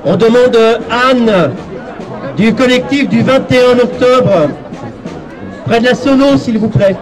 On demande Anne du collectif du 21 octobre, près de la Sono, s'il vous plaît.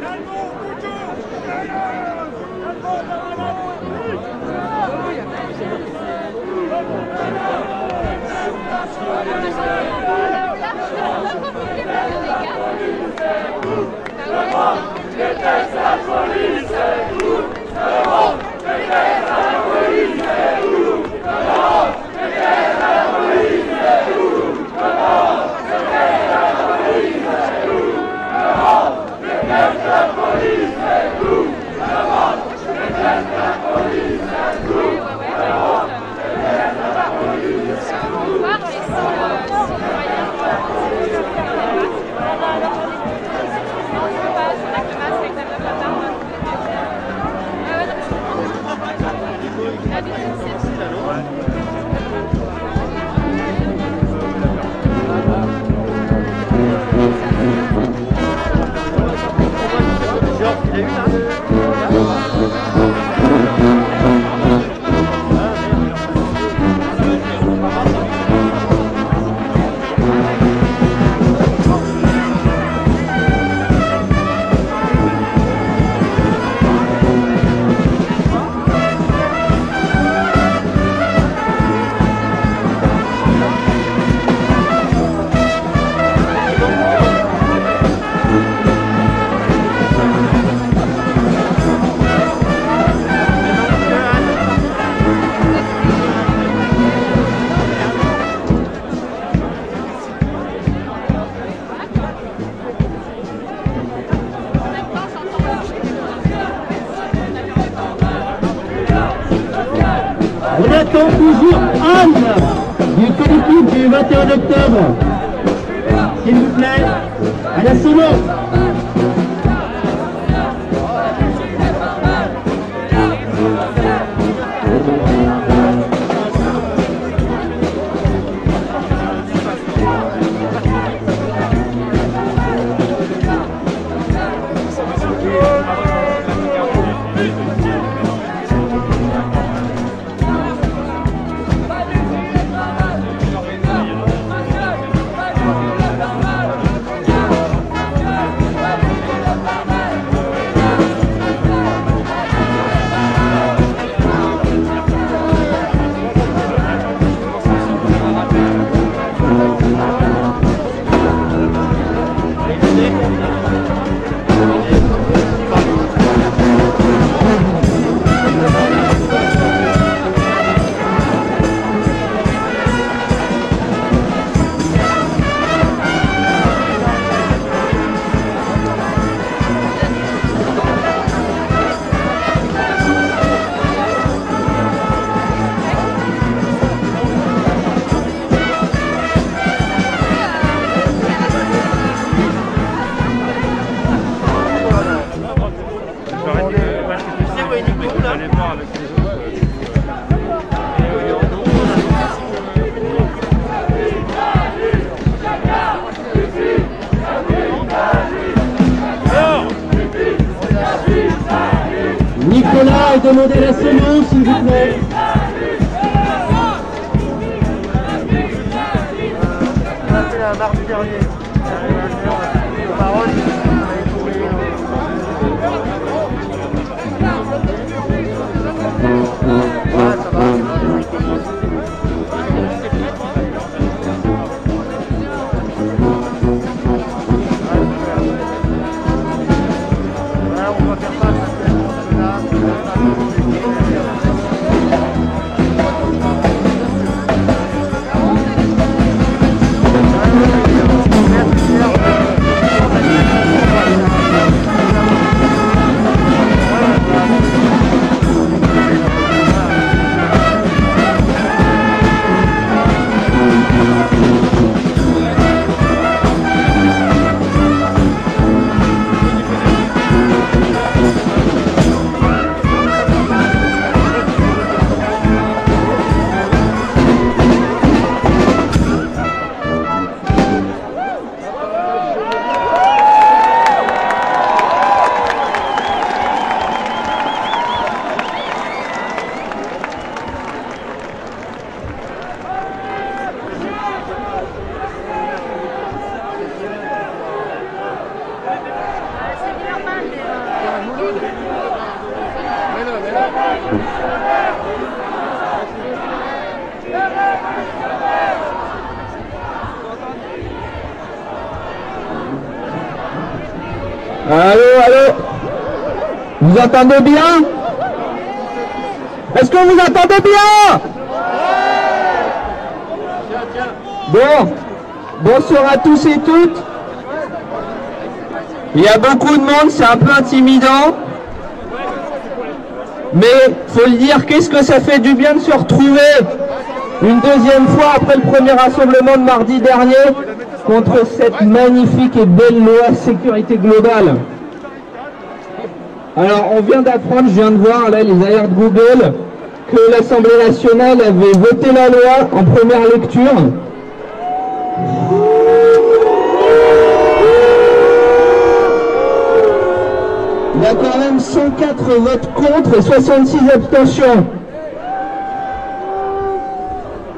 Calmons On attend toujours Anne du collectif du 21 octobre. S'il vous plaît, à la solo. Nicolas, demandez la semence, s'il vous plaît. On a fait la marche dernier. Parole. Allô, allô? Vous entendez bien? Est-ce que vous entendez bien? Bon, bonsoir à tous et toutes. Il y a beaucoup de monde, c'est un peu intimidant. Mais faut le dire, qu'est-ce que ça fait du bien de se retrouver une deuxième fois après le premier rassemblement de mardi dernier contre cette magnifique et belle loi sécurité globale. Alors on vient d'apprendre, je viens de voir là les alertes Google, que l'Assemblée nationale avait voté la loi en première lecture. Il y a quand même 104 votes contre et 66 abstentions.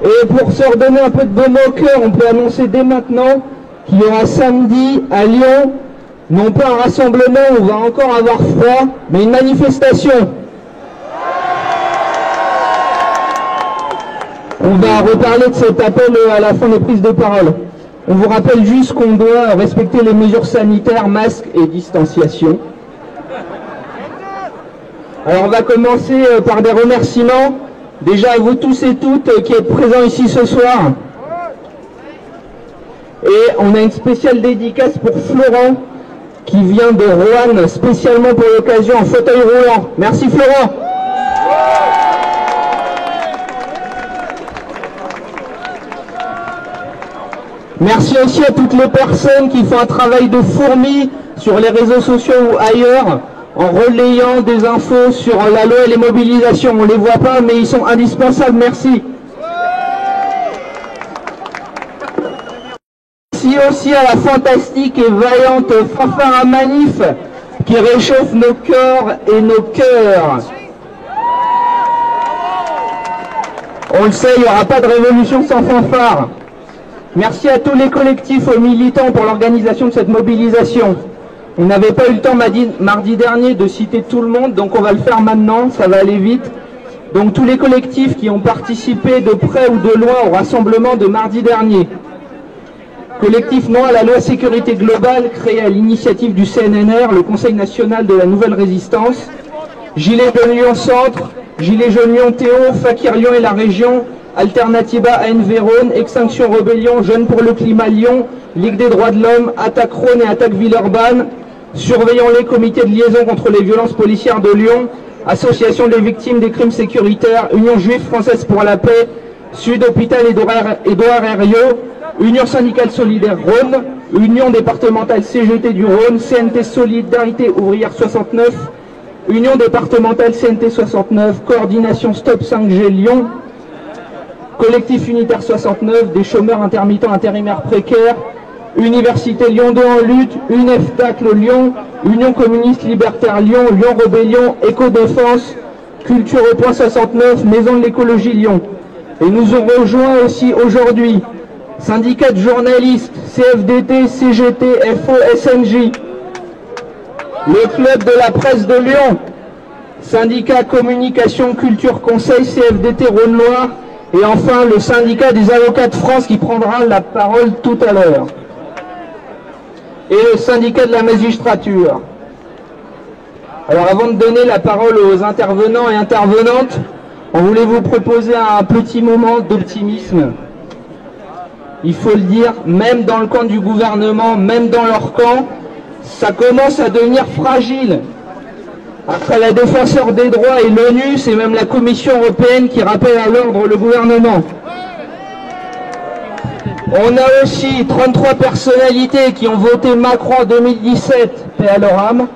Et pour se redonner un peu de baume au cœur, on peut annoncer dès maintenant qu'il y aura samedi à Lyon, non pas un rassemblement où on va encore avoir froid, mais une manifestation. On va reparler de cet appel à la fin des prises de parole. On vous rappelle juste qu'on doit respecter les mesures sanitaires, masques et distanciation. Alors on va commencer par des remerciements. Déjà à vous tous et toutes qui êtes présents ici ce soir. Et on a une spéciale dédicace pour Florent qui vient de Roanne spécialement pour l'occasion en fauteuil roulant. Merci Florent. Merci aussi à toutes les personnes qui font un travail de fourmi sur les réseaux sociaux ou ailleurs en relayant des infos sur la loi et les mobilisations. On ne les voit pas, mais ils sont indispensables. Merci. Merci aussi à la fantastique et vaillante fanfare à manif qui réchauffe nos corps et nos cœurs. On le sait, il n'y aura pas de révolution sans fanfare. Merci à tous les collectifs militants pour l'organisation de cette mobilisation. On n'avait pas eu le temps mardi dernier de citer tout le monde, donc on va le faire maintenant, ça va aller vite. Donc tous les collectifs qui ont participé de près ou de loin au rassemblement de mardi dernier. Collectif non à la loi sécurité globale créé à l'initiative du CNNR, le Conseil national de la nouvelle résistance. Gilets de Lyon Centre, Gilets jaunes Lyon Théo, Fakir Lyon et la région, Alternativa ANV Rhône, Extinction Rebellion, Jeunes pour le climat Lyon, Ligue des droits de l'homme, Attaque Rhône et Attaque Villeurbanne, Surveillons les comités de liaison contre les violences policières de Lyon, Association des victimes des crimes sécuritaires, Union juive française pour la paix, Sud Hôpital Édouard Herriot, Union syndicale solidaire Rhône, Union départementale CGT du Rhône, CNT Solidarité ouvrière 69, Union départementale CNT 69, Coordination Stop 5G Lyon, Collectif unitaire 69, des chômeurs intermittents intérimaires précaires, Université Lyon 2 en lutte, UNEFTACLE Lyon, Union communiste libertaire Lyon, Lyon Rébellion, Éco-Défense, Culture au point 69, Maison de l'écologie Lyon. Et nous ont rejoint aussi aujourd'hui syndicats de journalistes, CFDT, CGT, FO, SNJ, le club de la presse de Lyon, syndicat communication culture conseil, CFDT Rhône-Loire, et enfin le syndicat des avocats de France qui prendra la parole tout à l'heure. Et le syndicat de la magistrature. Alors avant de donner la parole aux intervenants et intervenantes, on voulait vous proposer un petit moment d'optimisme. Il faut le dire, même dans le camp du gouvernement, même dans leur camp, ça commence à devenir fragile. Après la défenseur des droits et l'ONU, c'est même la Commission européenne qui rappelle à l'ordre le gouvernement. On a aussi 33 personnalités qui ont voté Macron en 2017, paix à leur âme,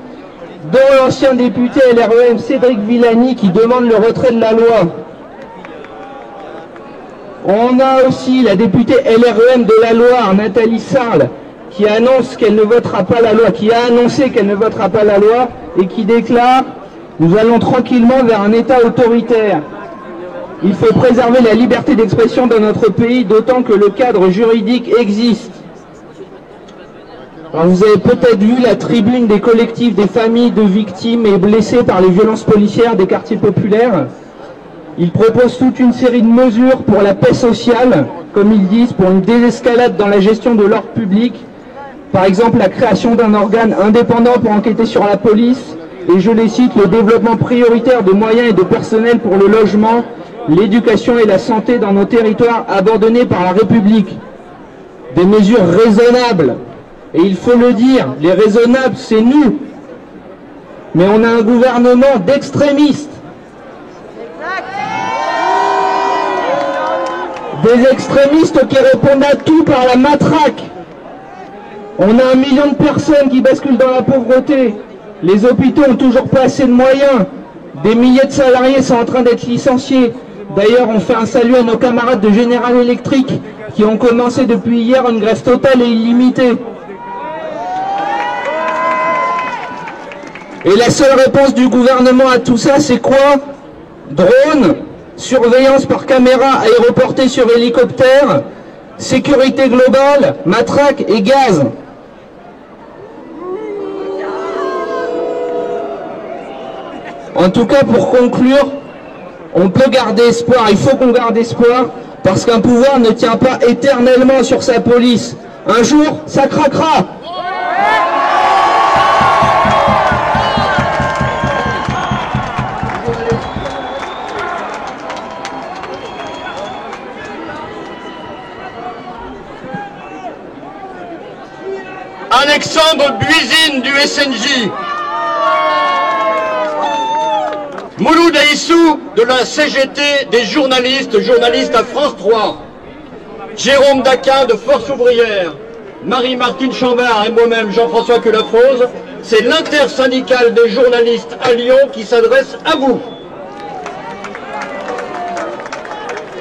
dont l'ancien député LREM Cédric Villani qui demande le retrait de la loi. On a aussi la députée LREM de la Loire, Nathalie Sarle, qui annonce qu'elle ne votera pas la loi, qui a annoncé qu'elle ne votera pas la loi et qui déclare « Nous allons tranquillement vers un État autoritaire. Il faut préserver la liberté d'expression dans notre pays, d'autant que le cadre juridique existe. » Alors vous avez peut-être vu la tribune des collectifs des familles de victimes et blessés par les violences policières des quartiers populaires. Ils proposent toute une série de mesures pour la paix sociale, comme ils disent, pour une désescalade dans la gestion de l'ordre public, Par exemple, la création d'un organe indépendant pour enquêter sur la police, et je les cite, le développement prioritaire de moyens et de personnel pour le logement, l'éducation et la santé dans nos territoires abandonnés par la République. Des mesures raisonnables. Et il faut le dire, les raisonnables, c'est nous. Mais on a un gouvernement d'extrémistes. Des extrémistes qui répondent à tout par la matraque. On a 1 million de personnes qui basculent dans la pauvreté. Les hôpitaux ont toujours pas assez de moyens. Des milliers de salariés sont en train d'être licenciés. D'ailleurs, on fait un salut à nos camarades de General Electric qui ont commencé depuis hier une grève totale et illimitée. Et la seule réponse du gouvernement à tout ça, c'est quoi? Drone, surveillance par caméra aéroportée sur hélicoptère, sécurité globale, matraque et gaz. En tout cas, pour conclure, on peut garder espoir, il faut qu'on garde espoir, parce qu'un pouvoir ne tient pas éternellement sur sa police. Un jour, ça craquera. Alexandre Buizine du SNJ, Mouloud Aissou de la CGT des journalistes à France 3, Jérôme Daquin de Force Ouvrière, Marie-Martine Chambard et moi-même Jean-François Culafrose, c'est l'intersyndicale des journalistes à Lyon qui s'adresse à vous.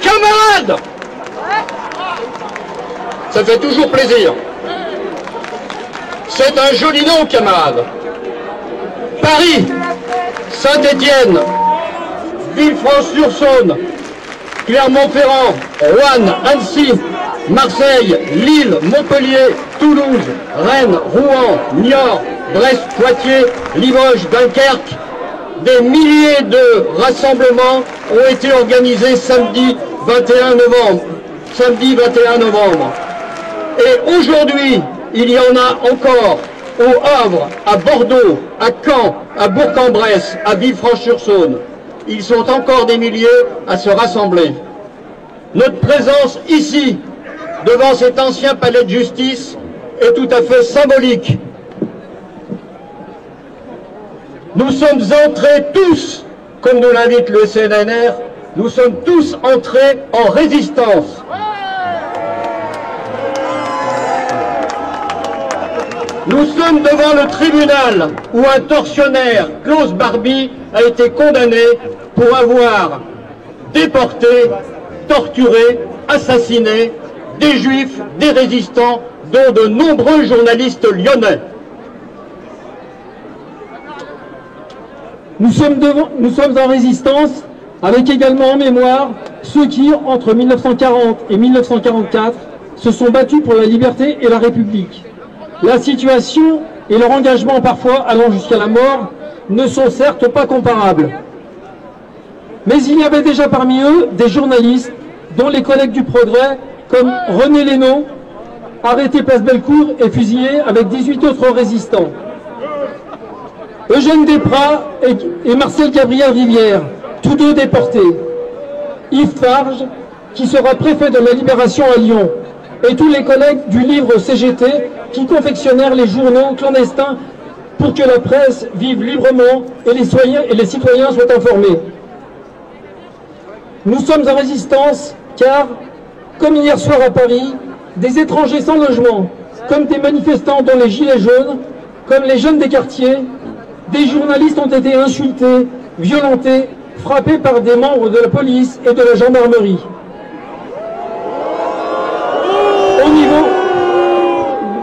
Camarades, ça fait toujours plaisir. C'est un joli nom, camarades. Paris, Saint-Étienne, Villefranche-sur-Saône, Clermont-Ferrand, Roanne, Annecy, Marseille, Lille, Montpellier, Toulouse, Rennes, Rouen, Niort, Brest, Poitiers, Limoges, Dunkerque. Des milliers de rassemblements ont été organisés samedi 21 novembre. Et aujourd'hui, il y en a encore au Havre, à Bordeaux, à Caen, à Bourg-en-Bresse, à Villefranche-sur-Saône. Ils sont encore des milliers à se rassembler. Notre présence ici, devant cet ancien palais de justice, est tout à fait symbolique. Nous sommes entrés tous, comme nous l'invite le CNNR, nous sommes tous entrés en résistance. Nous sommes devant le tribunal où un tortionnaire, Klaus Barbie, a été condamné pour avoir déporté, torturé, assassiné des juifs, des résistants, dont de nombreux journalistes lyonnais. Nous sommes en résistance avec également en mémoire ceux qui, entre 1940 et 1944, se sont battus pour la liberté et la République. La situation et leur engagement parfois allant jusqu'à la mort ne sont certes pas comparables. Mais il y avait déjà parmi eux des journalistes dont les collègues du Progrès comme René Lénaud, arrêté place Bellecour et fusillé avec 18 autres résistants. Eugène Desprats et Marcel Gabriel Rivière, tous deux déportés. Yves Farge, qui sera préfet de la Libération à Lyon, et tous les collègues du livre CGT qui confectionnèrent les journaux clandestins pour que la presse vive librement et les citoyens soient informés. Nous sommes en résistance car, comme hier soir à Paris, des étrangers sans logement, comme des manifestants dont les gilets jaunes, comme les jeunes des quartiers, des journalistes ont été insultés, violentés, frappés par des membres de la police et de la gendarmerie.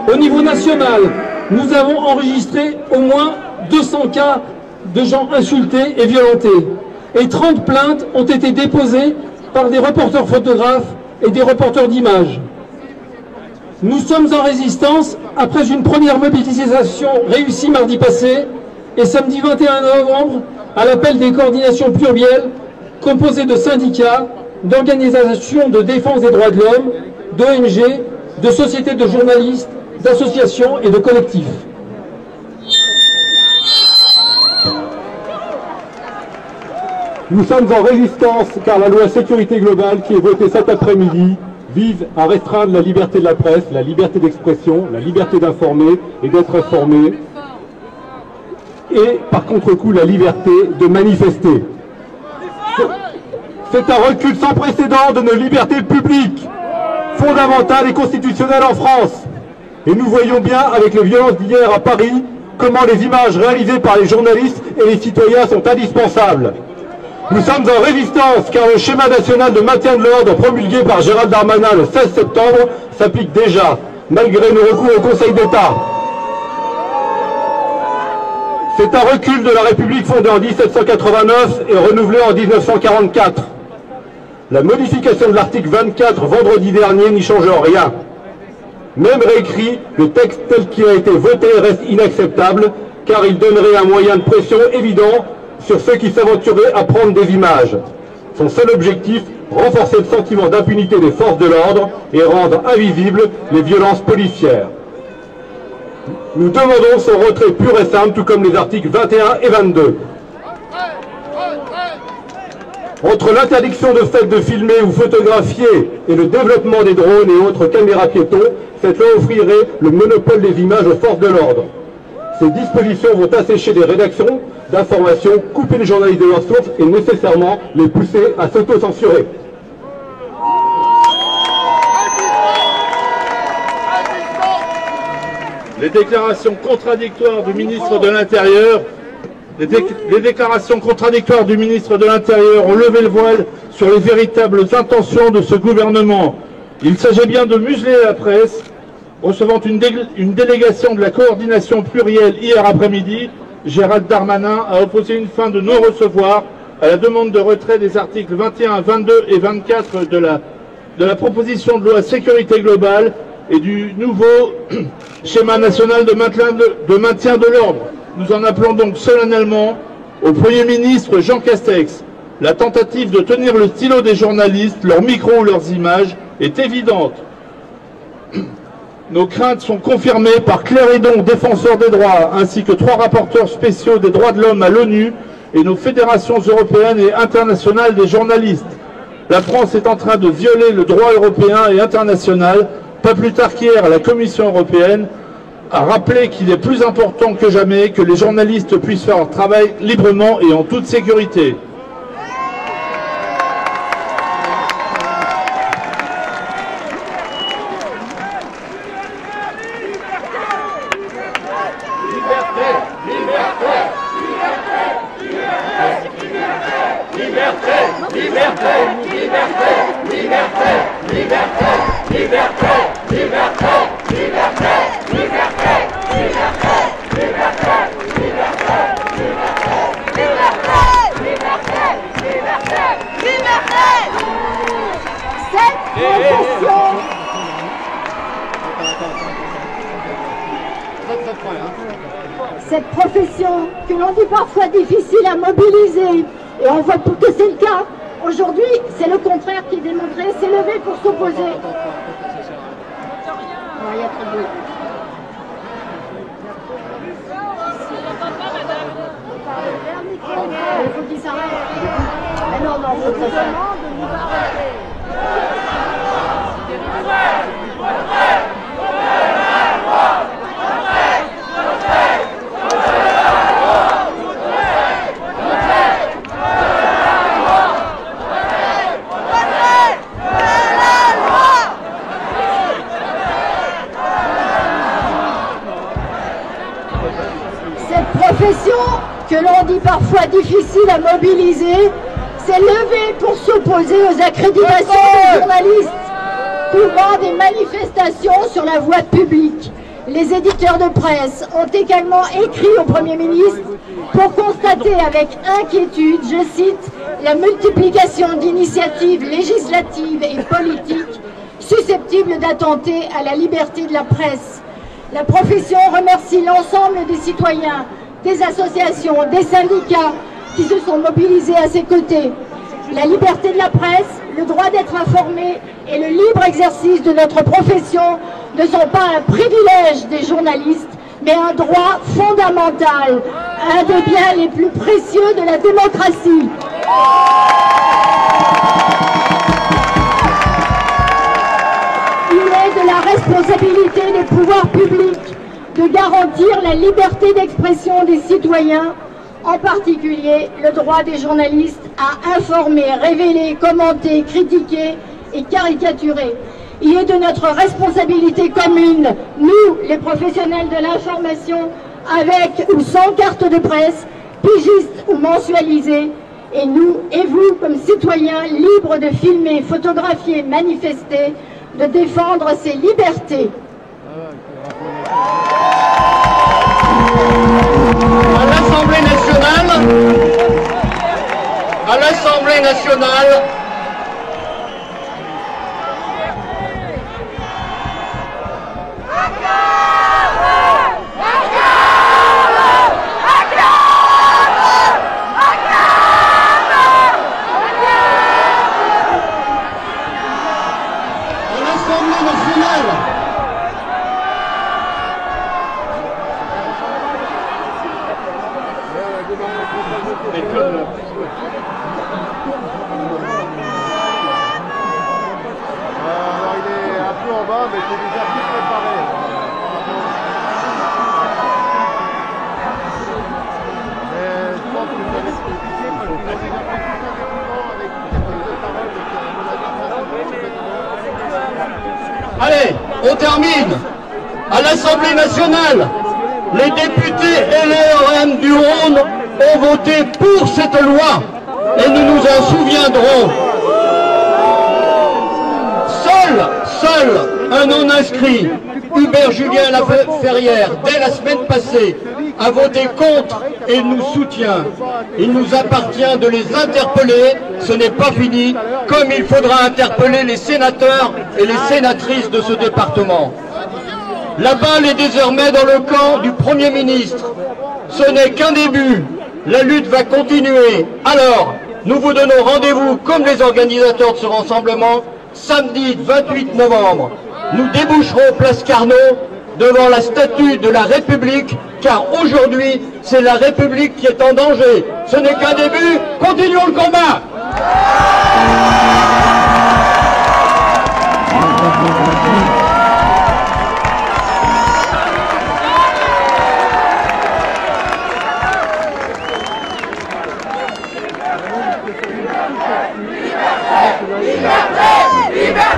Au niveau national, nous avons enregistré au moins 200 cas de gens insultés et violentés. Et 30 plaintes ont été déposées par des reporters photographes et des reporters d'images. Nous sommes en résistance après une première mobilisation réussie mardi passé et samedi 21 novembre à l'appel des coordinations plurielles composées de syndicats, d'organisations de défense des droits de l'homme, d'ONG, de sociétés de journalistes, d'associations et de collectifs. Nous sommes en résistance car la loi sécurité globale qui est votée cet après-midi vise à restreindre la liberté de la presse, la liberté d'expression, la liberté d'informer et d'être informé, et par contre-coup la liberté de manifester. C'est un recul sans précédent de nos libertés publiques, fondamentales et constitutionnelles en France. Et nous voyons bien avec les violences d'hier à Paris comment les images réalisées par les journalistes et les citoyens sont indispensables. Nous sommes en résistance car le schéma national de maintien de l'ordre promulgué par Gérald Darmanin le 16 septembre s'applique déjà, malgré nos recours au Conseil d'État. C'est un recul de la République fondée en 1789 et renouvelée en 1944. La modification de l'article 24 vendredi dernier n'y change rien. Même réécrit, le texte tel qu'il a été voté reste inacceptable car il donnerait un moyen de pression évident sur ceux qui s'aventuraient à prendre des images. Son seul objectif, renforcer le sentiment d'impunité des forces de l'ordre et rendre invisibles les violences policières. Nous demandons son retrait pur et simple, tout comme les articles 21 et 22. Entre l'interdiction de fait de filmer ou photographier et le développement des drones et autres caméras piétons, cette loi offrirait le monopole des images aux forces de l'ordre. Ces dispositions vont assécher les rédactions d'information, couper les journalistes de leurs sources et nécessairement les pousser à s'auto-censurer. Les déclarations contradictoires du ministre de l'Intérieur, les déclarations contradictoires du ministre de l'Intérieur ont levé le voile sur les véritables intentions de ce gouvernement. Il s'agit bien de museler la presse. Recevant une délégation de la coordination plurielle hier après-midi, Gérald Darmanin a opposé une fin de non-recevoir à la demande de retrait des articles 21, 22 et 24 de la proposition de loi sécurité globale et du nouveau schéma national de maintien de l'ordre. Nous en appelons donc solennellement au Premier ministre Jean Castex. La tentative de tenir le stylo des journalistes, leurs micros ou leurs images est évidente. Nos craintes sont confirmées par Cléridon, défenseur des droits, ainsi que 3 rapporteurs spéciaux des droits de l'homme à l'ONU et nos fédérations européennes et internationales des journalistes. La France est en train de violer le droit européen et international. Pas plus tard qu'hier, la Commission européenne a rappelé qu'il est plus important que jamais que les journalistes puissent faire leur travail librement et en toute sécurité. Cette profession que l'on dit parfois difficile à mobiliser, et on voit que c'est le cas. Aujourd'hui, c'est le contraire qui est démontré, s'est levé pour s'opposer. Il y a trop de bruit. Il faut qu'il s'arrête. Mais non, il faut que ça s'arrête. Que l'on dit parfois difficile à mobiliser, s'est levé pour s'opposer aux accréditations des journalistes couvrant des manifestations sur la voie publique. Les éditeurs de presse ont également écrit au Premier ministre pour constater avec inquiétude, je cite, la multiplication d'initiatives législatives et politiques susceptibles d'attenter à la liberté de la presse. La profession remercie l'ensemble des citoyens, des associations, des syndicats qui se sont mobilisés à ses côtés. La liberté de la presse, le droit d'être informé et le libre exercice de notre profession ne sont pas un privilège des journalistes, mais un droit fondamental, un des biens les plus précieux de la démocratie. Il est de la responsabilité des pouvoirs publics de garantir la liberté d'expression des citoyens, en particulier le droit des journalistes à informer, révéler, commenter, critiquer et caricaturer. Il est de notre responsabilité commune, nous, les professionnels de l'information, avec ou sans carte de presse, pigistes ou mensualisés, et nous et vous, comme citoyens libres de filmer, photographier, manifester, de défendre ces libertés. À l'Assemblée nationale, Alors il est un peu en bas, mais c'est déjà tout préparé. Mais je pense que ça va être compliqué parce qu'on a déjà fait tout un événement avec deux paroles, donc allez, on termine. À l'Assemblée nationale, les députés LREM du Rhône ont voté pour cette loi et nous nous en souviendrons. Seul un non-inscrit, Hubert Julien Laferrière, dès la semaine passée, a voté contre et nous soutient. Il nous appartient de les interpeller, ce n'est pas fini, comme il faudra interpeller les sénateurs et les sénatrices de ce département. La balle est désormais dans le camp du Premier ministre. Ce n'est qu'un début, la lutte va continuer. Alors, nous vous donnons rendez-vous, comme les organisateurs de ce rassemblement, samedi 28 novembre. Nous déboucherons place Carnot devant la statue de la République, car aujourd'hui, c'est la République qui est en danger. Ce n'est qu'un début, continuons le combat! Victoire!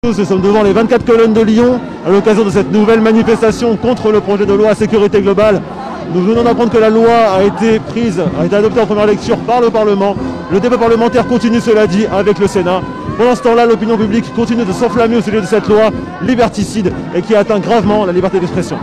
Nous sommes devant les 24 colonnes de Lyon à l'occasion de cette nouvelle manifestation contre le projet de loi sécurité globale. Nous venons d'apprendre que la loi a été adoptée en première lecture par le Parlement. Le débat parlementaire continue, cela dit, avec le Sénat. Pendant ce temps-là, l'opinion publique continue de s'enflammer au sujet de cette loi liberticide et qui atteint gravement la liberté d'expression.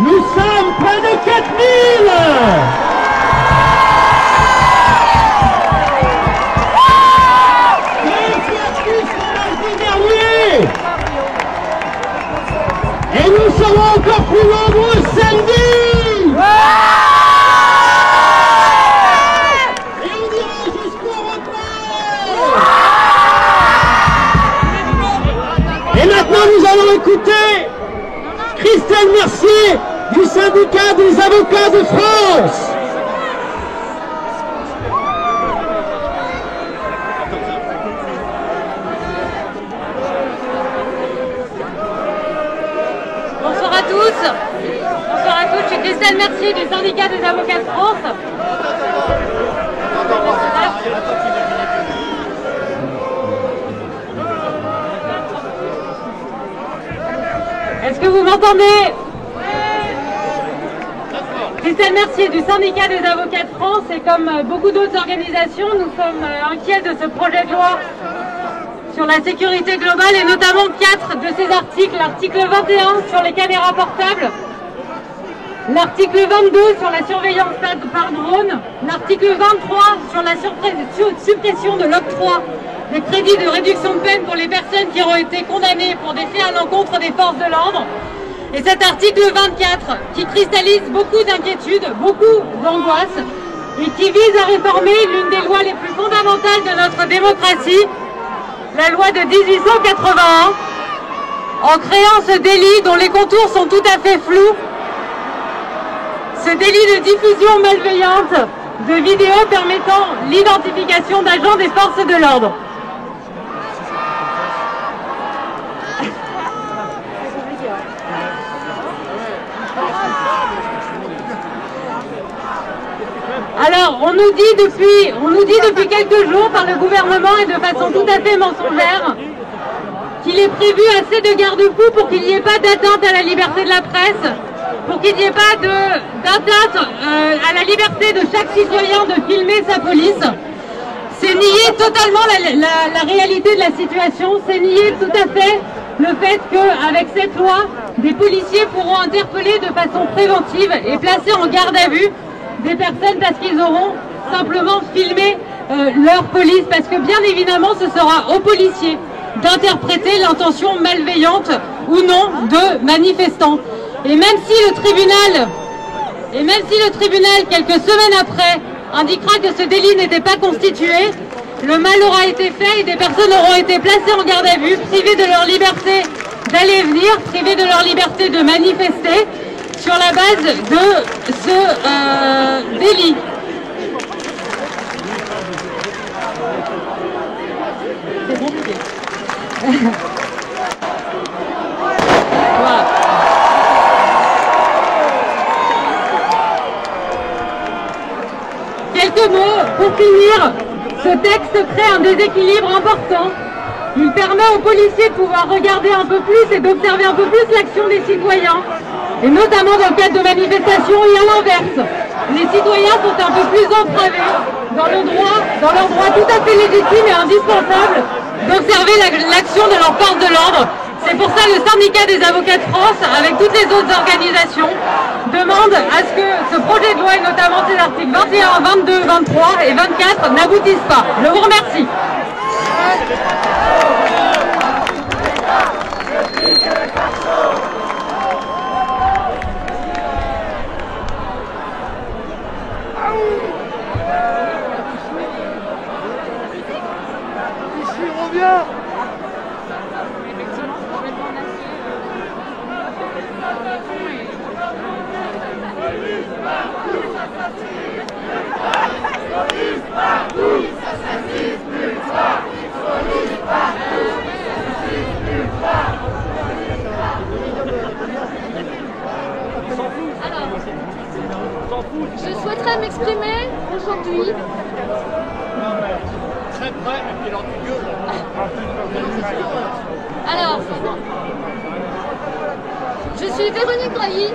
Nous sommes près de 4000 et nous serons encore plus nombreux samedi. Et on ira jusqu'au repos. Et maintenant nous allons écouter Christelle Mercier du syndicat des avocats de France. Bonsoir à tous. Bonsoir à tous, je suis Christelle Mercier du syndicat des avocats de France. Est-ce que vous m'entendez? Christelle Mercier du syndicat des avocats de France, et comme beaucoup d'autres organisations, nous sommes inquiets de ce projet de loi sur la sécurité globale et notamment 4 de ces articles. L'article 21 sur les caméras portables, l'article 22 sur la surveillance par drone, l'article 23 sur la suppression de l'octroi des crédits de réduction de peine pour les personnes qui auront été condamnées pour des faits à l'encontre des forces de l'ordre. Et cet article 24 qui cristallise beaucoup d'inquiétudes, beaucoup d'angoisses et qui vise à réformer l'une des lois les plus fondamentales de notre démocratie, la loi de 1881, en créant ce délit dont les contours sont tout à fait flous, ce délit de diffusion malveillante de vidéos permettant l'identification d'agents des forces de l'ordre. Alors, on nous dit depuis quelques jours par le gouvernement et de façon tout à fait mensongère qu'il est prévu assez de garde-fous pour qu'il n'y ait pas d'atteinte à la liberté de la presse, pour qu'il n'y ait pas d'atteinte à la liberté de chaque citoyen de filmer sa police. C'est nier totalement la réalité de la situation, c'est nier tout à fait le fait qu'avec cette loi, des policiers pourront interpeller de façon préventive et placer en garde à vue des personnes parce qu'ils auront simplement filmé leur police, parce que bien évidemment ce sera aux policiers d'interpréter l'intention malveillante ou non de manifestants. Et même si le tribunal, quelques semaines après, indiquera que ce délit n'était pas constitué, le mal aura été fait et des personnes auront été placées en garde à vue, privées de leur liberté d'aller et venir, privées de leur liberté de manifester sur la base de ce délit. C'est compliqué. Voilà. Quelques mots pour finir. Ce texte crée un déséquilibre important. Il permet aux policiers de pouvoir regarder un peu plus et d'observer un peu plus l'action des citoyens, et notamment dans le cadre de manifestations, et à l'inverse. Les citoyens sont un peu plus entravés dans leur droit tout à fait légitime et indispensable d'observer l'action de leurs forces de l'ordre. C'est pour ça que le syndicat des avocats de France, avec toutes les autres organisations, demande à ce que ce projet de loi, et notamment ses articles 21, 22, 23 et 24, n'aboutissent pas. Je vous remercie. Ici, reviens. Je souhaiterais m'exprimer aujourd'hui. Alors, je suis Véronique Drahi.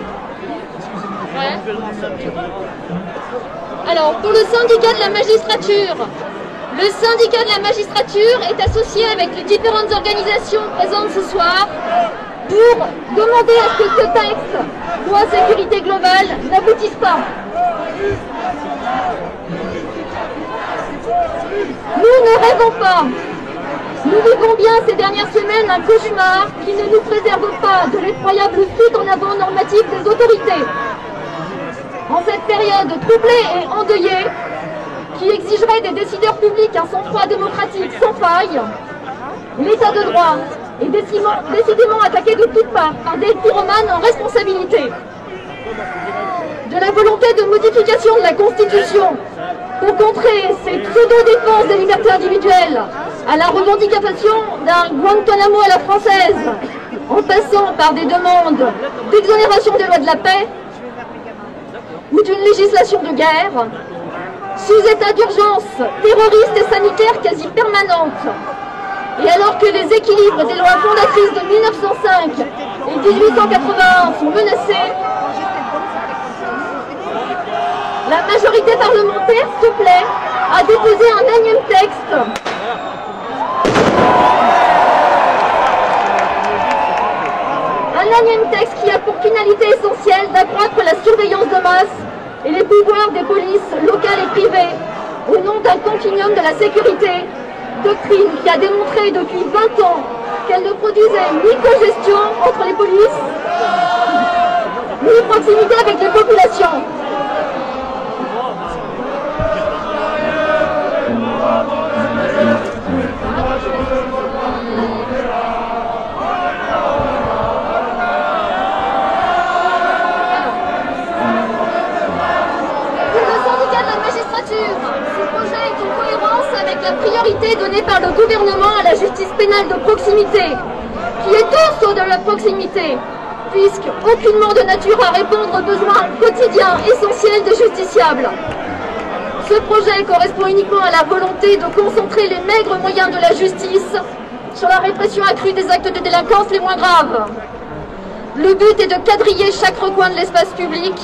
Ouais. Alors, pour le syndicat de la magistrature, le syndicat de la magistrature est associé avec les différentes organisations présentes ce soir pour demander à ce que ce texte, loi sécurité globale, n'aboutisse pas. Nous ne rêvons pas. Nous vivons bien ces dernières semaines un cauchemar qui ne nous préserve pas de l'effroyable fuite en avant normative des autorités. En cette période troublée et endeuillée, qui exigerait des décideurs publics un sang-froid démocratique sans faille, l'état de droit est décidément attaqué de toutes parts par des pyromanes en responsabilité. De la volonté de modification de la Constitution pour contrer ces pseudo-défenses des libertés individuelles à la revendication d'un Guantanamo à la française, en passant par des demandes d'exonération des lois de la paix ou d'une législation de guerre, sous état d'urgence terroriste et sanitaire quasi permanente, et alors que les équilibres des lois fondatrices de 1905 et 1881 sont menacés, la majorité parlementaire se plaît à déposer un énième texte qui a pour finalité essentielle d'accroître la surveillance de masse et les pouvoirs des polices locales et privées au nom d'un continuum de la sécurité, doctrine qui a démontré depuis 20 ans qu'elle ne produisait ni congestion entre les polices, ni proximité avec les populations. La priorité donnée par le gouvernement à la justice pénale de proximité, qui est au saut de la proximité, puisque aucunement de nature à répondre aux besoins quotidiens essentiels des justiciables. Ce projet correspond uniquement à la volonté de concentrer les maigres moyens de la justice sur la répression accrue des actes de délinquance les moins graves. Le but est de quadriller chaque recoin de l'espace public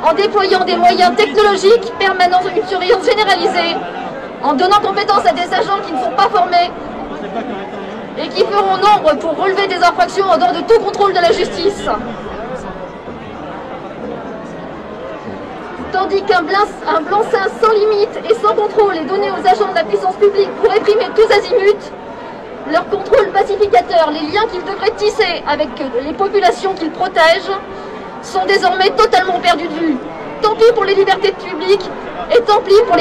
en déployant des moyens technologiques permanents, une surveillance généralisée en donnant compétence à des agents qui ne sont pas formés et qui feront nombre pour relever des infractions en dehors de tout contrôle de la justice. Tandis qu'un blanc-seing sans limite et sans contrôle est donné aux agents de la puissance publique pour réprimer tous azimuts, leur contrôle pacificateur, les liens qu'ils devraient tisser avec les populations qu'ils protègent, sont désormais totalement perdus de vue. Tant pis pour les libertés publiques et tant pis pour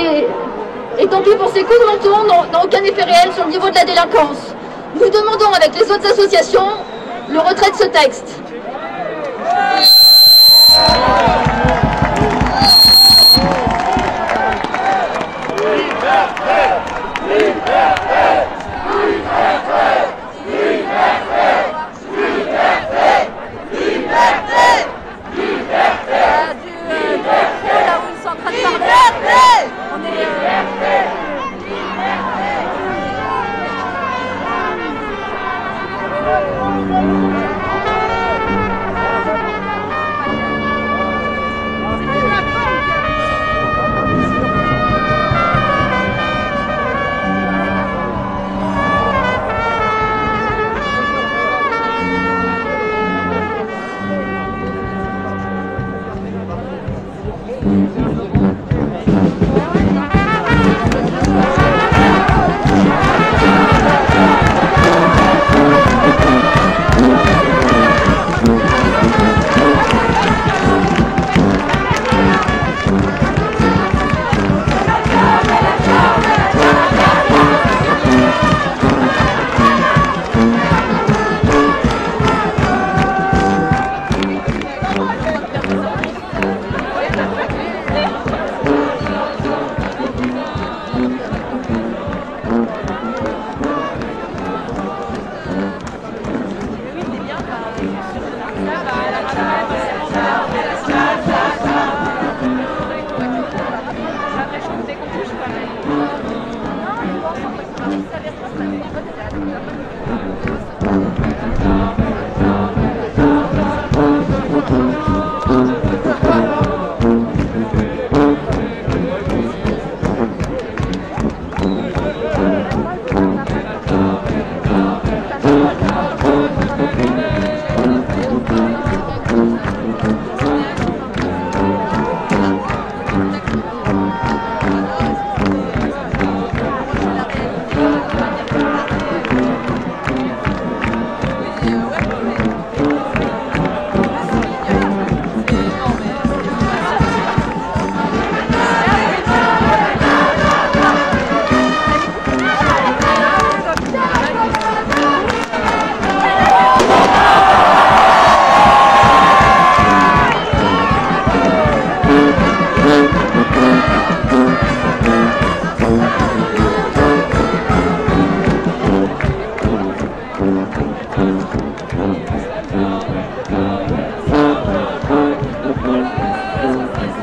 ces coups de menton n'ont aucun effet réel sur le niveau de la délinquance. Nous demandons avec les autres associations le retrait de ce texte.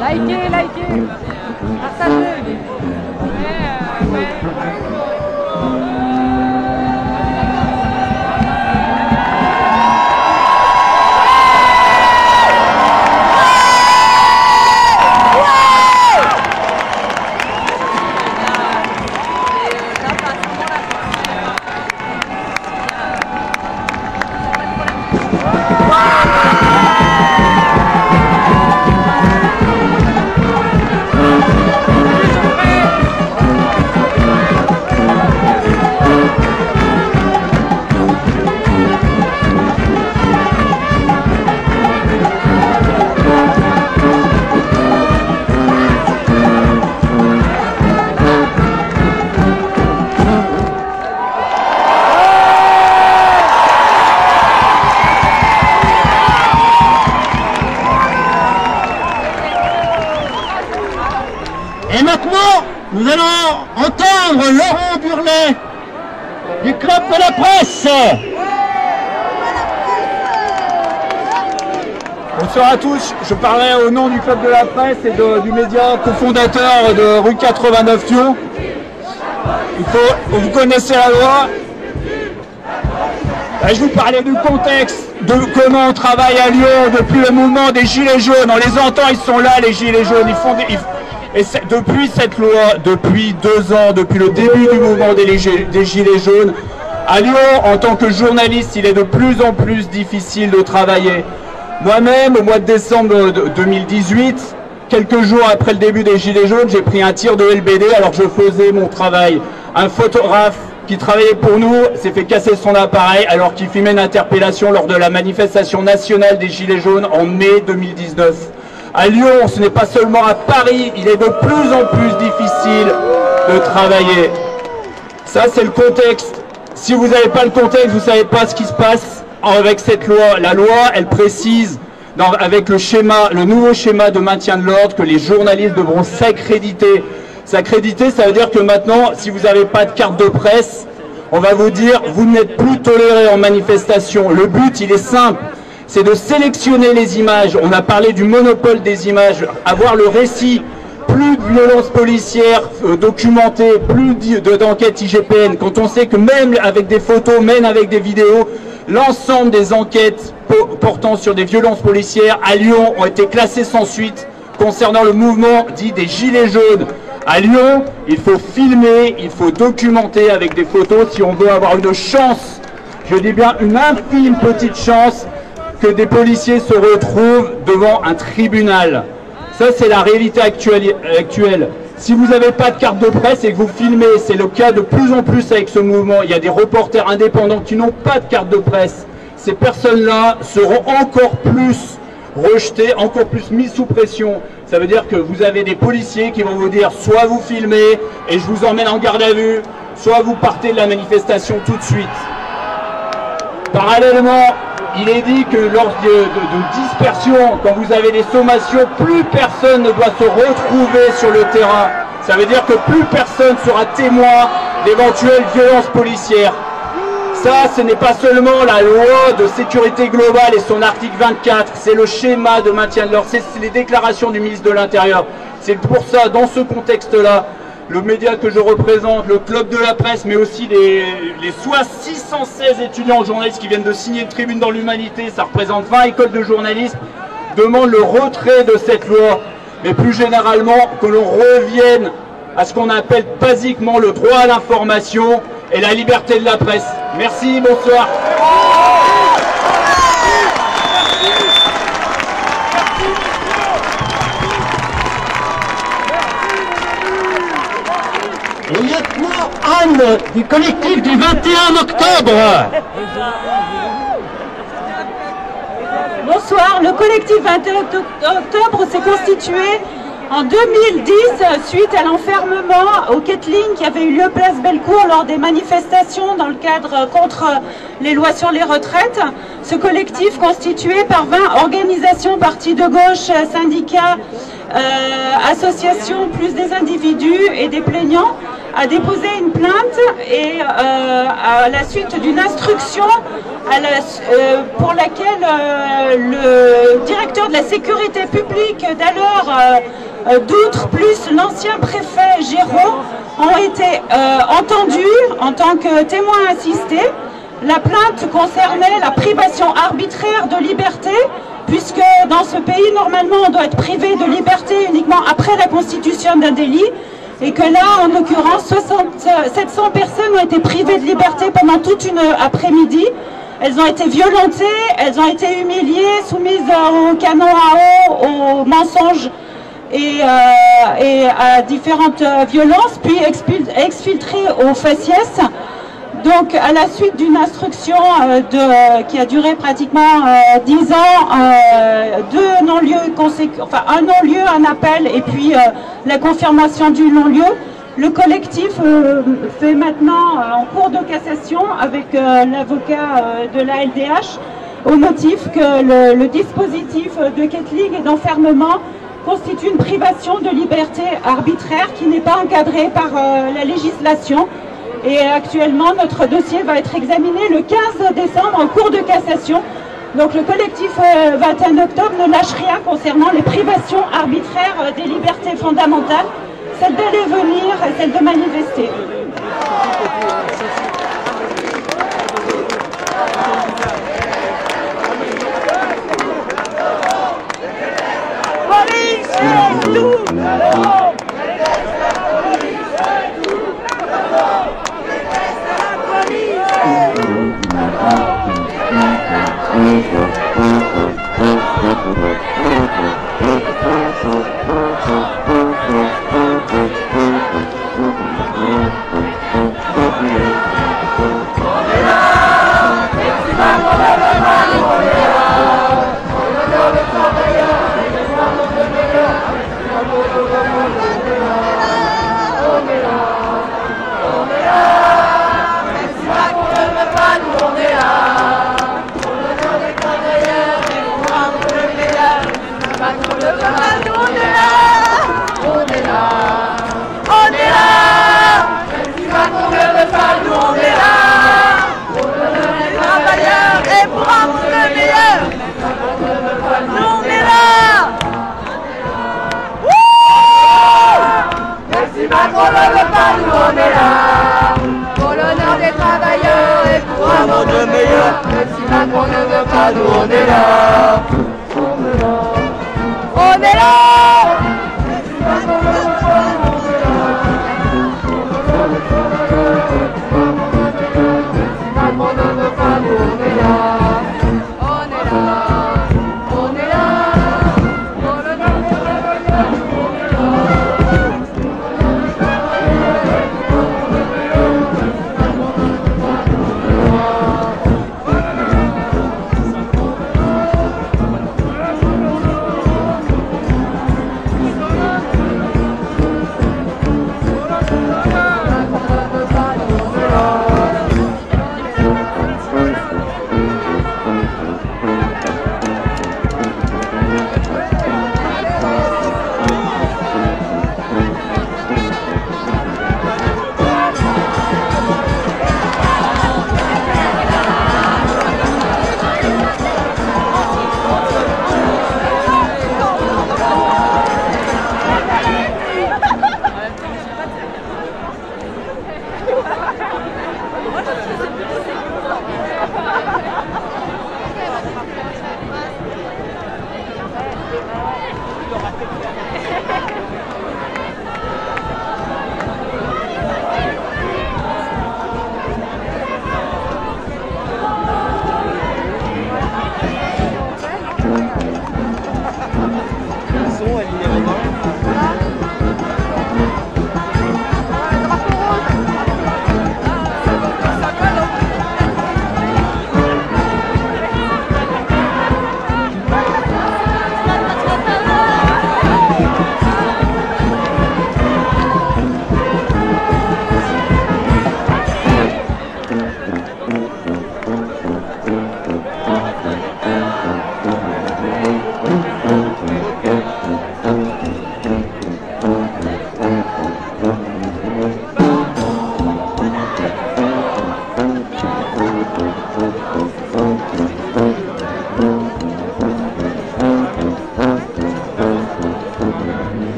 Likez, partagez. Et maintenant, nous allons entendre Laurent Burlet du Club de la Presse. Bonsoir à tous, je parlais au nom du Club de la Presse et du média cofondateur de rue 89 Lyon. Vous connaissez la loi. Je vous parlais du contexte, de comment on travaille à Lyon depuis le mouvement des Gilets jaunes. On les entend, ils sont là les Gilets jaunes, Et depuis cette loi, depuis 2 ans, depuis le début du mouvement des Gilets jaunes, à Lyon, en tant que journaliste, il est de plus en plus difficile de travailler. Moi-même, au mois de décembre 2018, quelques jours après le début des Gilets jaunes, j'ai pris un tir de LBD alors que je faisais mon travail. Un photographe qui travaillait pour nous s'est fait casser son appareil alors qu'il filmait une interpellation lors de la manifestation nationale des Gilets jaunes en mai 2019. À Lyon, ce n'est pas seulement à Paris, il est de plus en plus difficile de travailler. Ça, c'est le contexte. Si vous n'avez pas le contexte, vous ne savez pas ce qui se passe avec cette loi. La loi, elle précise, avec le nouveau schéma de maintien de l'ordre, que les journalistes devront s'accréditer. S'accréditer, ça veut dire que maintenant, si vous n'avez pas de carte de presse, on va vous dire, vous n'êtes plus toléré en manifestation. Le but, il est simple. C'est de sélectionner les images. On a parlé du monopole des images, avoir le récit, plus de violences policières documentées, plus d'enquêtes IGPN, quand on sait que même avec des photos, même avec des vidéos, l'ensemble des enquêtes portant sur des violences policières à Lyon ont été classées sans suite concernant le mouvement dit des Gilets jaunes. À Lyon, il faut filmer, il faut documenter avec des photos si on veut avoir une chance, je dis bien une infime petite chance, que des policiers se retrouvent devant un tribunal. Ça, c'est la réalité actuelle. Si vous n'avez pas de carte de presse et que vous filmez, c'est le cas de plus en plus avec ce mouvement, il y a des reporters indépendants qui n'ont pas de carte de presse. Ces personnes-là seront encore plus rejetées, encore plus mises sous pression. Ça veut dire que vous avez des policiers qui vont vous dire soit vous filmez et je vous emmène en garde à vue, soit vous partez de la manifestation tout de suite. Parallèlement, il est dit que lors de dispersion, quand vous avez des sommations, plus personne ne doit se retrouver sur le terrain. Ça veut dire que plus personne sera témoin d'éventuelles violences policières. Ça, ce n'est pas seulement la loi de sécurité globale et son article 24, c'est le schéma de maintien de l'ordre, c'est les déclarations du ministre de l'Intérieur. C'est pour ça, dans ce contexte-là, le média que je représente, le club de la presse, mais aussi les 616 étudiants journalistes qui viennent de signer une tribune dans l'Humanité, ça représente 20 écoles de journalisme, demandent le retrait de cette loi, mais plus généralement que l'on revienne à ce qu'on appelle basiquement le droit à l'information et la liberté de la presse. Merci, bonsoir. Lieutenant Anne du collectif du 21 octobre. Bonsoir, le collectif 21 octobre s'est constitué en 2010 suite à l'enfermement au Ketling qui avait eu lieu place Bellecour lors des manifestations dans le cadre contre les lois sur les retraites. Ce collectif constitué par 20 organisations, partis de gauche, syndicats, associations, plus des individus et des plaignants, a déposé une plainte et à la suite d'une instruction pour laquelle le directeur de la sécurité publique d'alors, Doutre, plus l'ancien préfet Géraud, ont été entendus en tant que témoins assistés. La plainte concernait la privation arbitraire de liberté, puisque dans ce pays, normalement, on doit être privé de liberté uniquement après la constitution d'un délit, et que là, en l'occurrence, 700 personnes ont été privées de liberté pendant toute une après-midi. Elles ont été violentées, elles ont été humiliées, soumises au canon à eau, aux mensonges et à différentes violences, puis exfiltrées aux faciès. Donc, à la suite d'une instruction qui a duré pratiquement 10 ans, deux non-lieux enfin un non-lieu, un appel, et puis la confirmation du non-lieu, le collectif fait maintenant en cours de cassation avec l'avocat de la LDH, au motif que le dispositif de Ketling et d'enfermement constitue une privation de liberté arbitraire qui n'est pas encadrée par la législation. Et actuellement, notre dossier va être examiné le 15 décembre en cours de cassation. Donc le collectif 21 octobre ne lâche rien concernant les privations arbitraires des libertés fondamentales, celle d'aller venir et celle de manifester. Police, Macron ne veut pas, nous on est là. Pour l'honneur des travailleurs et pour un monde meilleur. Même si Macron ne veut pas, nous on est là. On est là.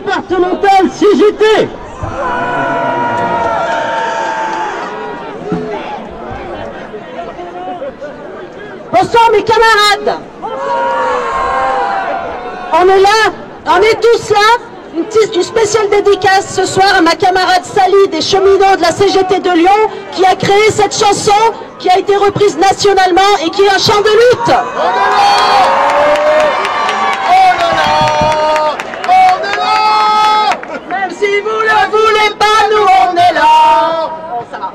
départementale CGT. Bonsoir mes camarades. On est là, on est tous là. Une spéciale dédicace ce soir à ma camarade Sally des cheminots de la CGT de Lyon qui a créé cette chanson qui a été reprise nationalement et qui est un chant de lutte. Même si vous le voulez pas, nous on est là. Bon, ça va.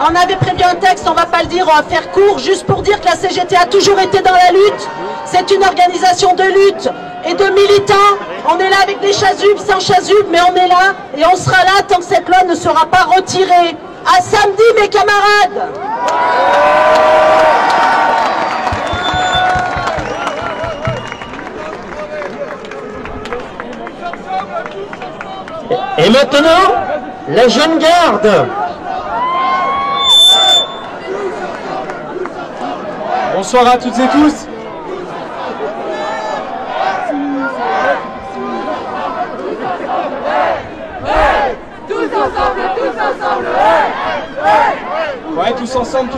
On avait prévu un texte, on va pas le dire, on va faire court, juste pour dire que la CGT a toujours été dans la lutte. C'est une organisation de lutte et de militants. On est là avec des chasubes, sans chasubes, mais on est là et on sera là tant que cette loi ne sera pas retirée. À samedi, mes camarades! Et maintenant, la jeune garde. Bonsoir à toutes et tous. Ouais, tous ensemble,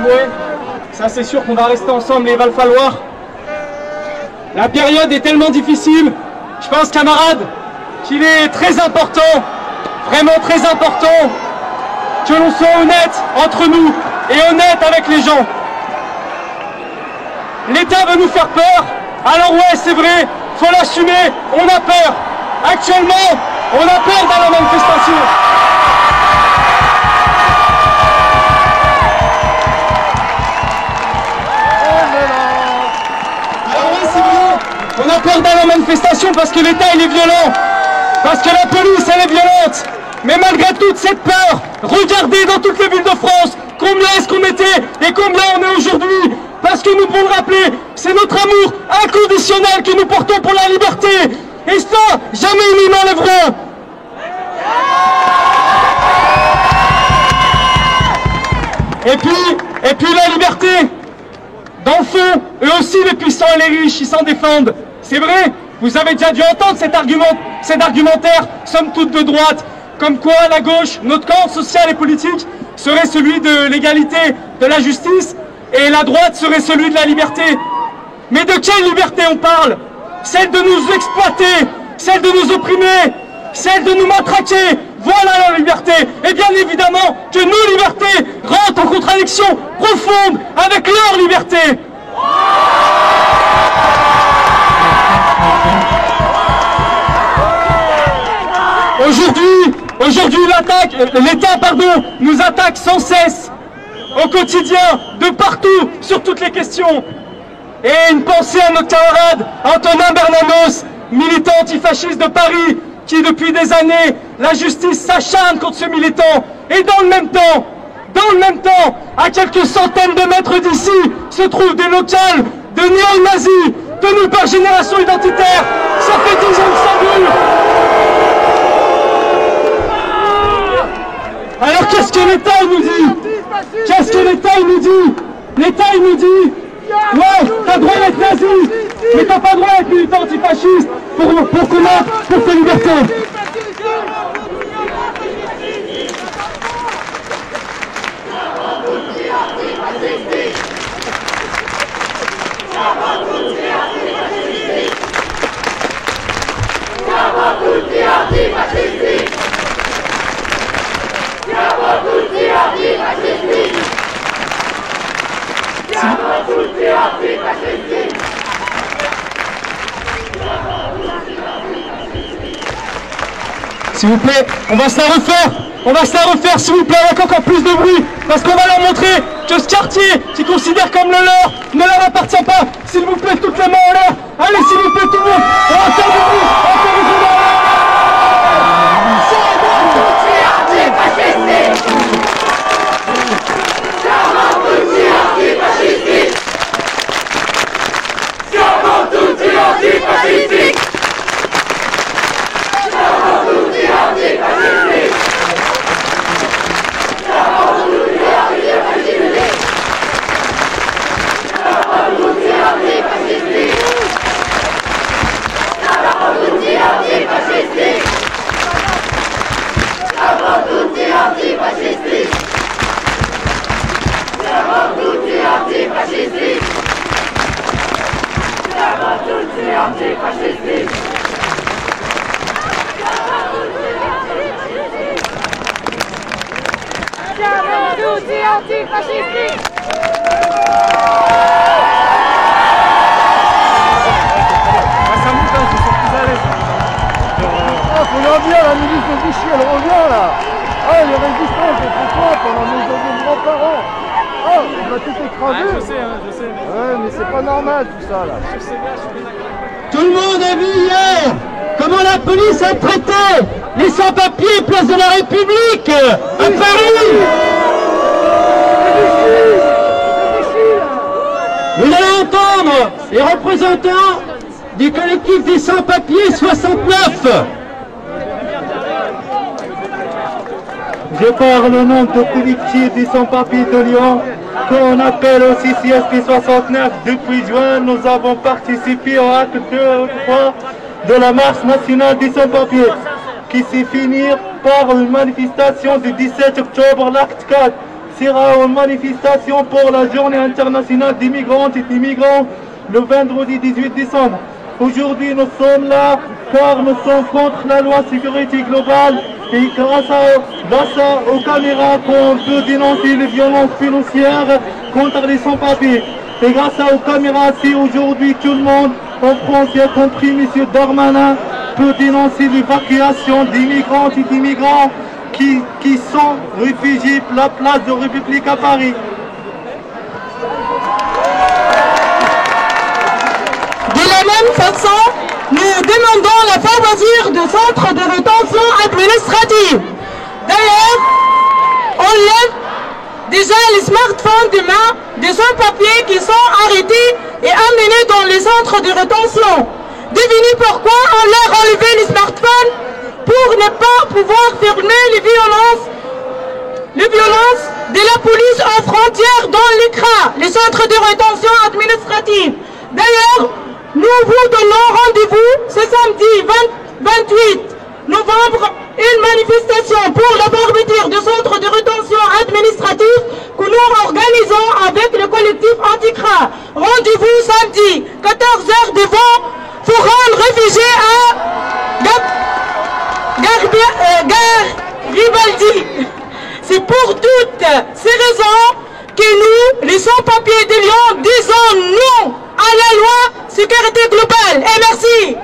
ouais. Ça c'est sûr qu'on va rester ensemble et il va le falloir. La période est tellement difficile, je pense camarades, qu'il est très important, vraiment très important, que l'on soit honnête entre nous et honnête avec les gens. L'État veut nous faire peur, alors ouais c'est vrai, faut l'assumer, on a peur. Actuellement, on a peur dans la manifestation. en manifestation parce que l'État il est violent, parce que la police elle est violente. Mais malgré toute cette peur, regardez dans toutes les villes de France combien est-ce qu'on était et combien on est aujourd'hui. Parce que nous pouvons le rappeler, c'est notre amour inconditionnel que nous portons pour la liberté. Et ça, jamais ils nous l'enlèveront. Et puis la liberté, dans le fond, eux aussi les puissants et les riches, ils s'en défendent. C'est vrai, vous avez déjà dû entendre cet argumentaire, somme toute de droite, comme quoi la gauche, notre camp social et politique, serait celui de l'égalité, de la justice, et la droite serait celui de la liberté. Mais de quelle liberté on parle? Celle de nous exploiter, celle de nous opprimer, celle de nous matraquer. Voilà la liberté. Et bien évidemment que nos libertés rentrent en contradiction profonde avec leur liberté. Aujourd'hui l'État nous attaque sans cesse, au quotidien, de partout, sur toutes les questions. Et une pensée à notre camarade Antonin Bernanos, militant antifasciste de Paris, qui depuis des années, la justice s'acharne contre ce militant. Et dans le même temps, à quelques centaines de mètres d'ici, se trouvent des locales de néo-nazis, tenus par Génération Identitaire. Ça fait 10 ans que ça brûle. Alors qu'est-ce que l'État nous dit? Qu'est-ce que l'État nous dit? L'État il nous dit, ouais, t'as droit d'être nazi, mais t'as pas droit d'être militant antifasciste pour combattre pour tes libertés. S'il vous plaît, on va se la refaire s'il vous plaît, avec encore plus de bruit, parce qu'on va leur montrer que ce quartier, qu'ils considèrent comme le leur, ne leur appartient pas. S'il vous plaît, toutes les mains en l'air. Allez, s'il vous plaît, tout le monde, on va faire du bruit, encore du bruit. Faut leur dire, la milice de Vichy, elle revient là. Ah, les résistants, c'est pourquoi pendant nos grands-parents. Ah, on va tout écraser. Je sais. Ouais, mais c'est pas normal tout ça là. Tout le monde a vu hier comment la police a traité les sans-papiers place de la République à Paris. Vous allez entendre les représentants du collectif des sans-papiers 69. Je parle au nom du collectif des sans-papiers de Lyon, qu'on appelle aussi CSP 69. Depuis juin, nous avons participé au acte 2 et 3 de la marche nationale des sans-papiers, qui s'est finie par une manifestation du 17 octobre. L'acte 4 sera une manifestation pour la journée internationale des migrantes et des migrants le vendredi 18 décembre. Aujourd'hui, nous sommes là car nous sommes contre la loi sécurité globale et grâce aux caméras qu'on peut dénoncer les violences financières contre les sans-papiers. Et grâce aux caméras, si aujourd'hui tout le monde en France, y compris M. Darmanin, peut dénoncer l'évacuation des migrantes et des migrants qui sont réfugiés la place de République à Paris. De la même façon, nous demandons la fermeture de centres de rétention administrative. D'ailleurs, on lève déjà les smartphones de main des sans-papiers qui sont arrêtés et amenés dans les centres de rétention. Devinez pourquoi on leur a enlevé les smartphones? Pour ne pas pouvoir filmer les violences de la police aux frontières dans les CRA, les centres de rétention administrative. D'ailleurs, nous vous donnons rendez-vous ce samedi 28 novembre, une manifestation pour la fermeture des centres de rétention administrative que nous organisons avec le collectif anti-CRA. Rendez-vous samedi 14h devant Forum réfugié à Garibaldi. C'est pour toutes ces raisons que nous, les sans-papiers de Lyon, disons non à la loi sécurité globale. Et merci.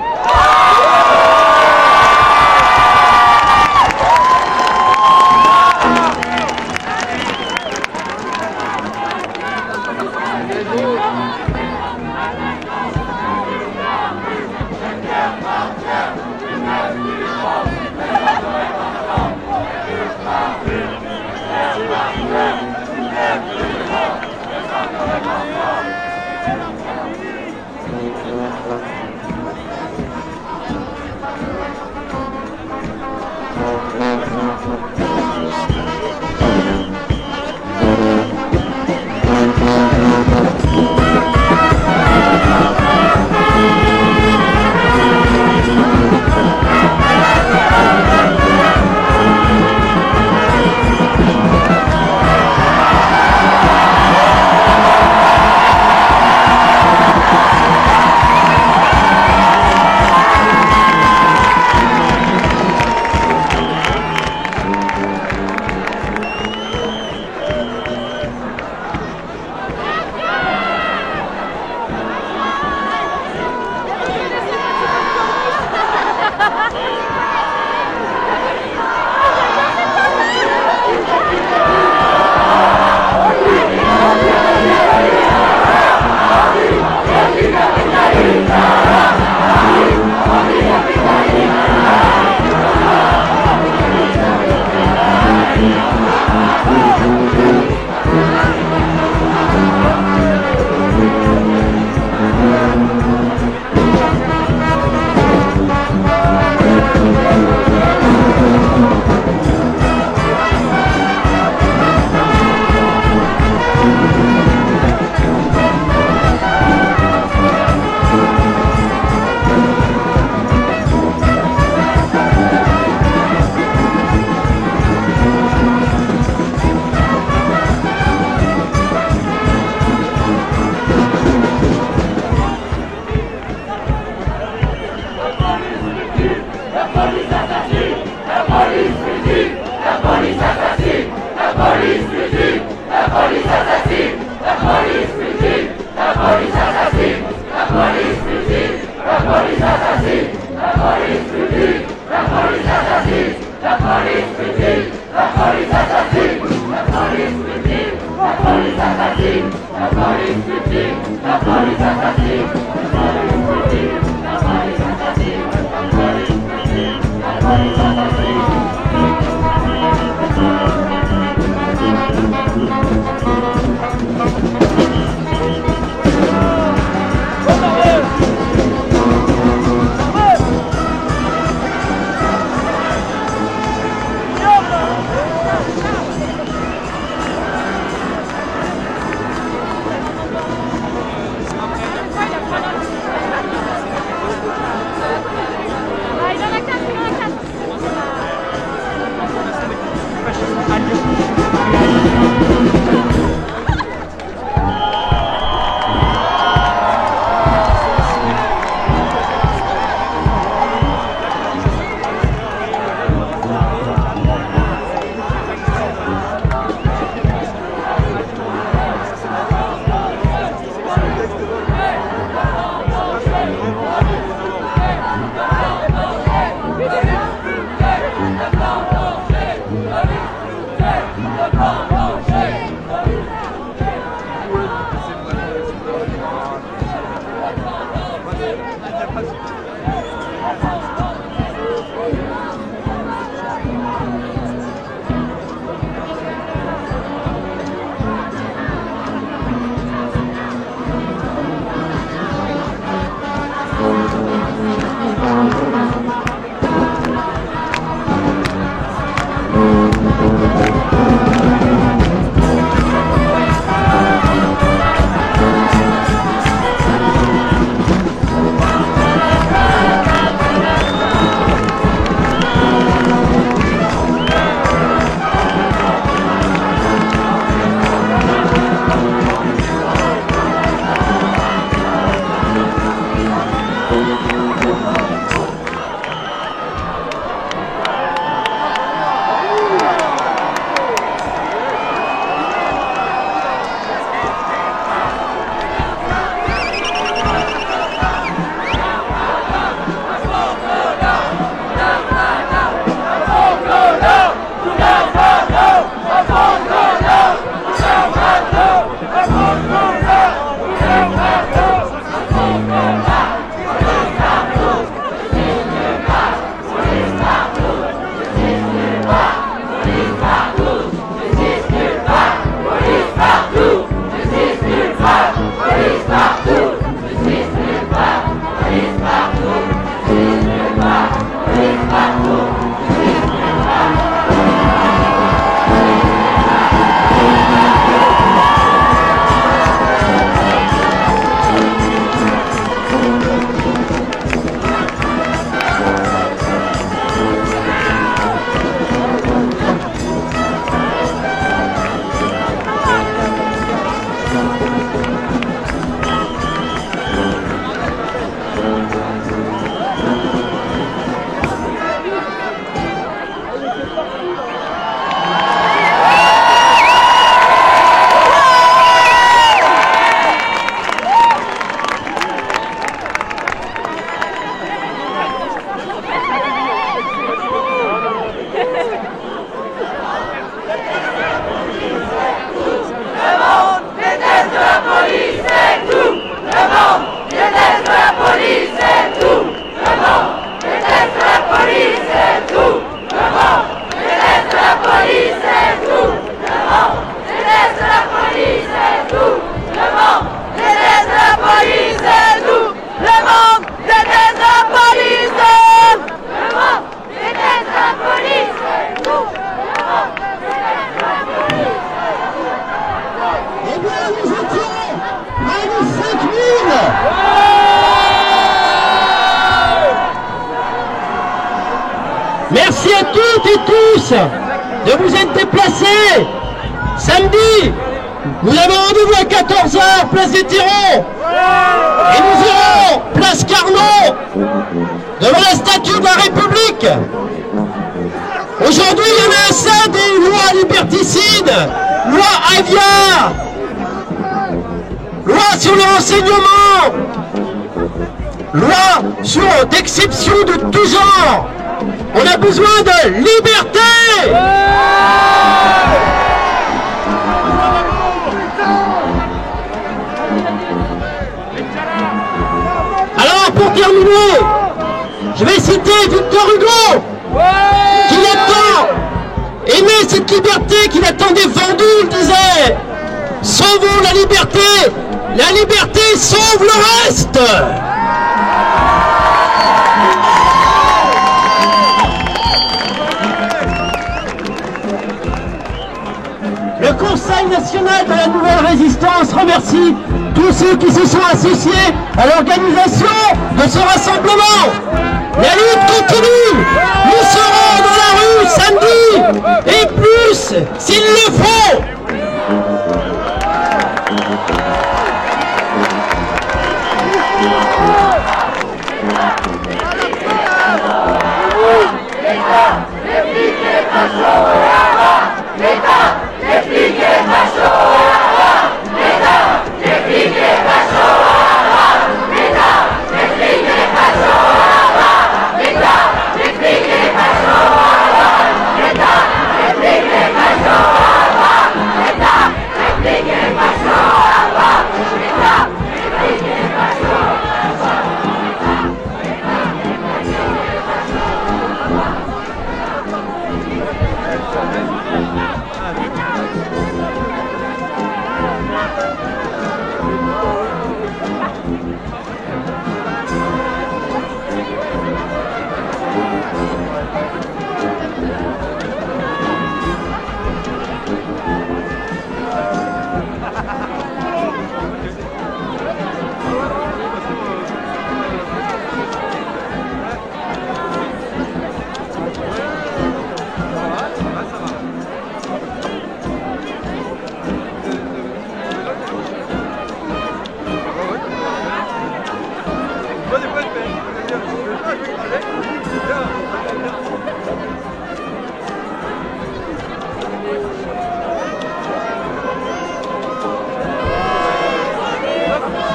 nous étions près de 5000. Merci à toutes et tous de vous être déplacés. Samedi, nous avons rendez-vous à 14h, place des Tyrons. Et nous irons, place Carnot, devant la statue de la République. Aujourd'hui, il y en a assez des lois liberticides, loi Avia, loi sur le renseignement, loi sur d'exception de tout genre. On a besoin de liberté. Alors, pour terminer, je vais citer Victor Hugo, qui aimait cette liberté qu'il attendait vendue. Il disait: sauvons la liberté sauve le reste. Le Conseil national de la Nouvelle Résistance remercie tous ceux qui se sont associés à l'organisation de ce rassemblement. La lutte continue. Nous serons dans la rue samedi et plus s'il le faut.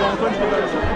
Antoine